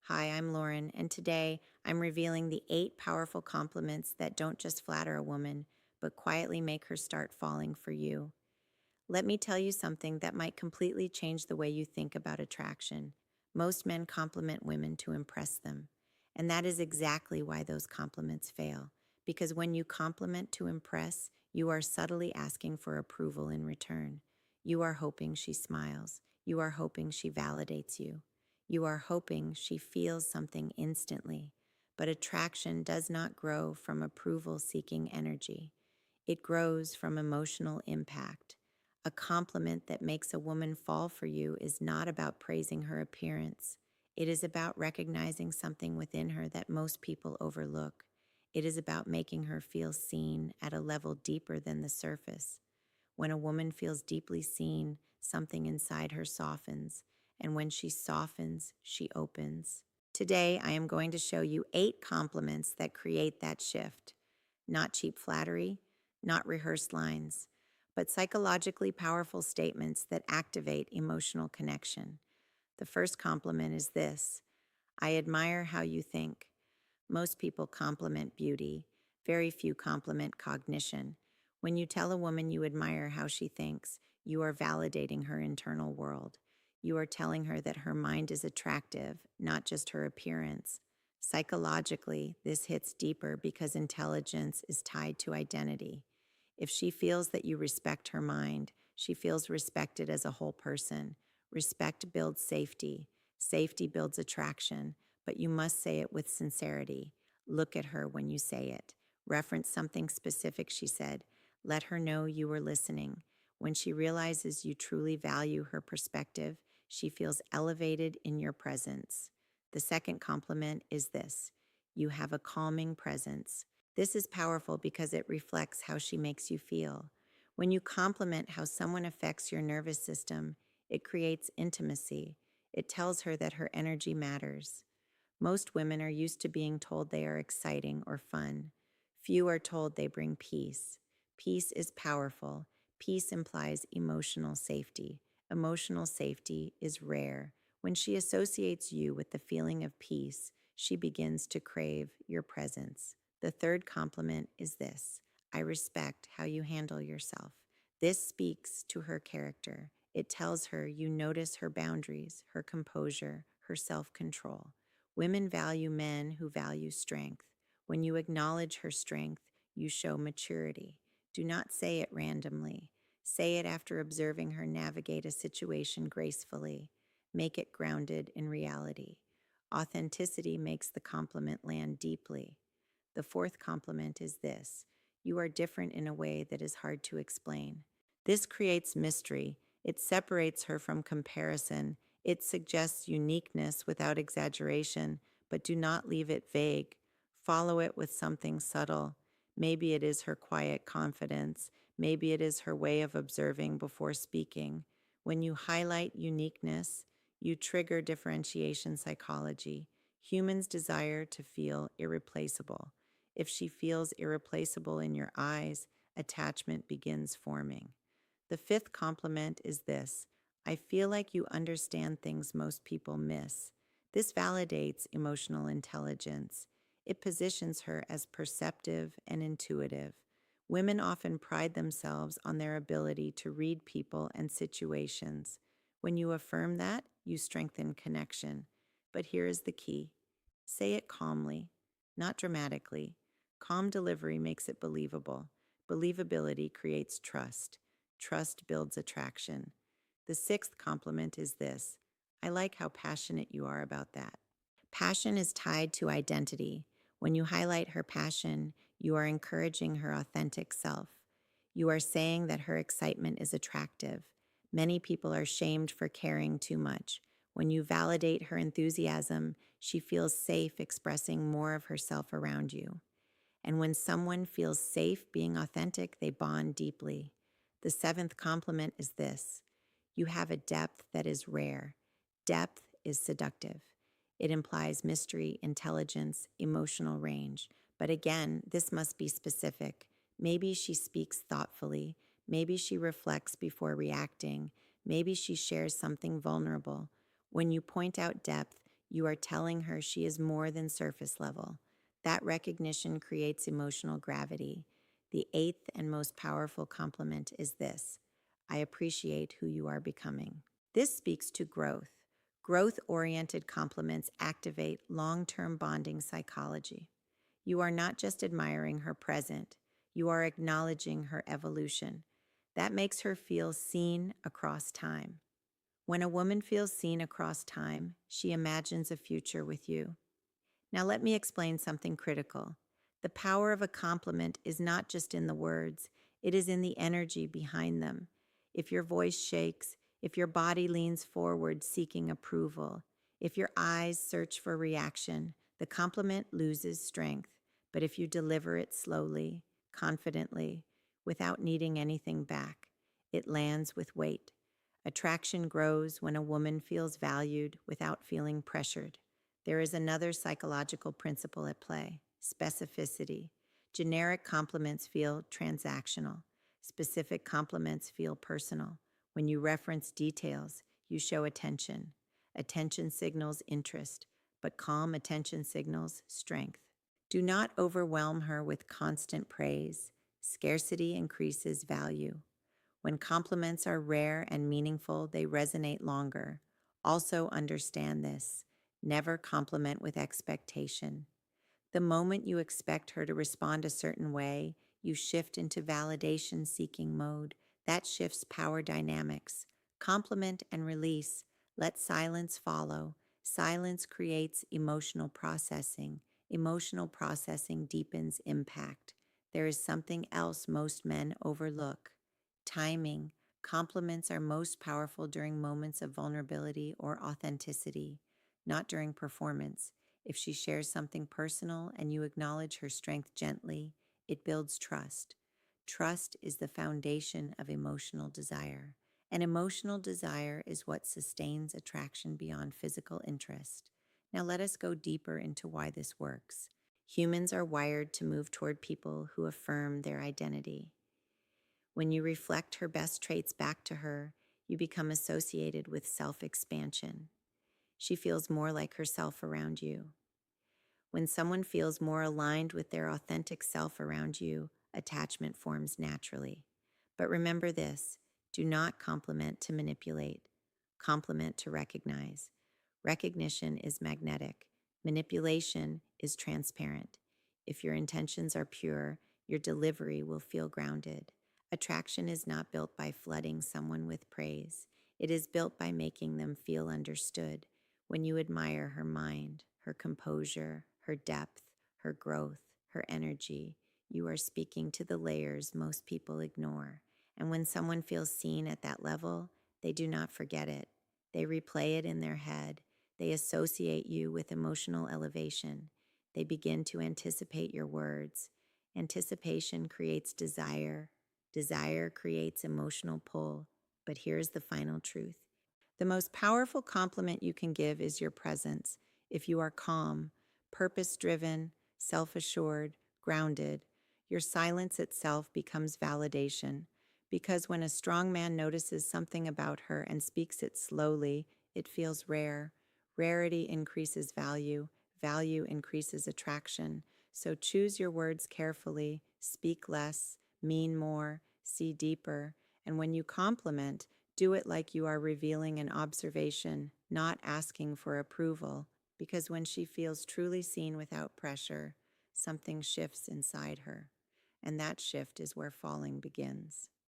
Hi, I'm Laurin, and today I'm revealing the 8 powerful compliments that don't just flatter a woman, but quietly make her start falling for you. Let me tell you something that might completely change the way you think about attraction. Most men compliment women to impress them, and that is exactly why those compliments fail. Because when you compliment to impress, you are subtly asking for approval in return. You are hoping she smiles. You are hoping she validates you. You are hoping she feels something instantly. But attraction does not grow from approval seeking energy, it grows from emotional impact. A compliment that makes a woman fall for you is not about praising her appearance. It is about recognizing something within her that most people overlook. It is about making her feel seen at a level deeper than the surface. When a woman feels deeply seen, something inside her softens, and when she softens, she opens. Today, I am going to show you 8 compliments that create that shift. Not cheap flattery, not rehearsed lines, but psychologically powerful statements that activate emotional connection. The first compliment is this: I admire how you think. Most people compliment beauty, very few compliment cognition. When you tell a woman you admire how she thinks, you are validating her internal world. You are telling her that her mind is attractive, not just her appearance. Psychologically, this hits deeper because intelligence is tied to identity. If she feels that you respect her mind, she feels respected as a whole person. Respect builds safety. Safety builds attraction, but you must say it with sincerity. Look at her when you say it. Reference something specific she said. Let her know you were listening. When she realizes you truly value her perspective, she feels elevated in your presence. The second compliment is this: you have a calming presence. This is powerful because it reflects how she makes you feel. When you compliment how someone affects your nervous system, it creates intimacy. It tells her that her energy matters. Most women are used to being told they are exciting or fun. Few are told they bring peace. Peace is powerful. Peace implies emotional safety. Emotional safety is rare. When she associates you with the feeling of peace, she begins to crave your presence. The third compliment is this: I respect how you handle yourself. This speaks to her character. It tells her you notice her boundaries, her composure, her self-control. Women value men who value strength. When you acknowledge her strength, you show maturity. Do not say it randomly. Say it after observing her navigate a situation gracefully. Make it grounded in reality. Authenticity makes the compliment land deeply. The fourth compliment is this: you are different in a way that is hard to explain. This creates mystery. It separates her from comparison. It suggests uniqueness without exaggeration, but do not leave it vague. Follow it with something subtle. Maybe it is her quiet confidence. Maybe it is her way of observing before speaking. When you highlight uniqueness, you trigger differentiation psychology. Humans desire to feel irreplaceable. If she feels irreplaceable in your eyes, attachment begins forming. The fifth compliment is this: I feel like you understand things most people miss. This validates emotional intelligence. It positions her as perceptive and intuitive. Women often pride themselves on their ability to read people and situations. When you affirm that, you strengthen connection. But here is the key: say it calmly, not dramatically. Calm delivery makes it believable. Believability creates trust. Trust builds attraction. The sixth compliment is this: I like how passionate you are about that. Passion is tied to identity. When you highlight her passion, you are encouraging her authentic self. You are saying that her excitement is attractive. Many people are shamed for caring too much. When you validate her enthusiasm, she feels safe expressing more of herself around you. And when someone feels safe being authentic, they bond deeply. The seventh compliment is this: you have a depth that is rare. Depth is seductive. It implies mystery, intelligence, emotional range. But again, this must be specific. Maybe she speaks thoughtfully. Maybe she reflects before reacting. Maybe she shares something vulnerable. When you point out depth, You are telling her she is more than surface level. That recognition creates emotional gravity. The eighth and most powerful compliment is this: I appreciate who you are becoming. This speaks to growth. Growth oriented compliments activate long term bonding psychology. You are not just admiring her present, you are acknowledging her evolution. That makes her feel seen across time. When a woman feels seen across time, she imagines a future with you. Now, let me explain something critical. The power of a compliment is not just in the words, it is in the energy behind them. If your voice shakes, if your body leans forward seeking approval, if your eyes search for reaction, the compliment loses strength. But if you deliver it slowly, confidently, without needing anything back, it lands with weight. Attraction grows when a woman feels valued without feeling pressured. There is another psychological principle at play: specificity. Generic compliments feel transactional. Specific compliments feel personal. When you reference details, you show attention. Attention signals interest, but calm attention signals strength. Do not overwhelm her with constant praise. Scarcity increases value. When compliments are rare and meaningful, they resonate longer. Also understand this: never compliment with expectation. The moment you expect her to respond a certain way, you shift into validation seeking mode. That shifts power dynamics. Compliment and release. Let silence follow. Silence creates emotional processing. Emotional processing deepens impact. There is something else most men overlook: timing. Compliments are most powerful during moments of vulnerability or authenticity, not during performance. If she shares something personal and you acknowledge her strength gently, it builds trust. Trust is the foundation of emotional desire. And emotional desire is what sustains attraction beyond physical interest. Now let us go deeper into why this works. Humans are wired to move toward people who affirm their identity. When you reflect her best traits back to her, you become associated with self-expansion. She feels more like herself around you. When someone feels more aligned with their authentic self around you, attachment forms naturally. But remember this: do not compliment to manipulate, compliment to recognize. Recognition is magnetic, manipulation is transparent. If your intentions are pure, your delivery will feel grounded. Attraction is not built by flooding someone with praise, it is built by making them feel understood. When you admire her mind, her composure, her depth, her growth, her energy, you are speaking to the layers most people ignore. And when someone feels seen at that level, they do not forget it. They replay it in their head. They associate you with emotional elevation. They begin to anticipate your words. Anticipation creates desire. Desire creates emotional pull. But here's the final truth: the most powerful compliment you can give is your presence. If you are calm, purpose-driven, self-assured, grounded, your silence itself becomes validation. Because when a strong man notices something about her and speaks it slowly, it feels rare. Rarity increases value. Value increases attraction. So choose your words carefully, speak less, mean more, see deeper. And when you compliment, do it like you are revealing an observation, not asking for approval, because when she feels truly seen without pressure, something shifts inside her. And that shift is where falling begins.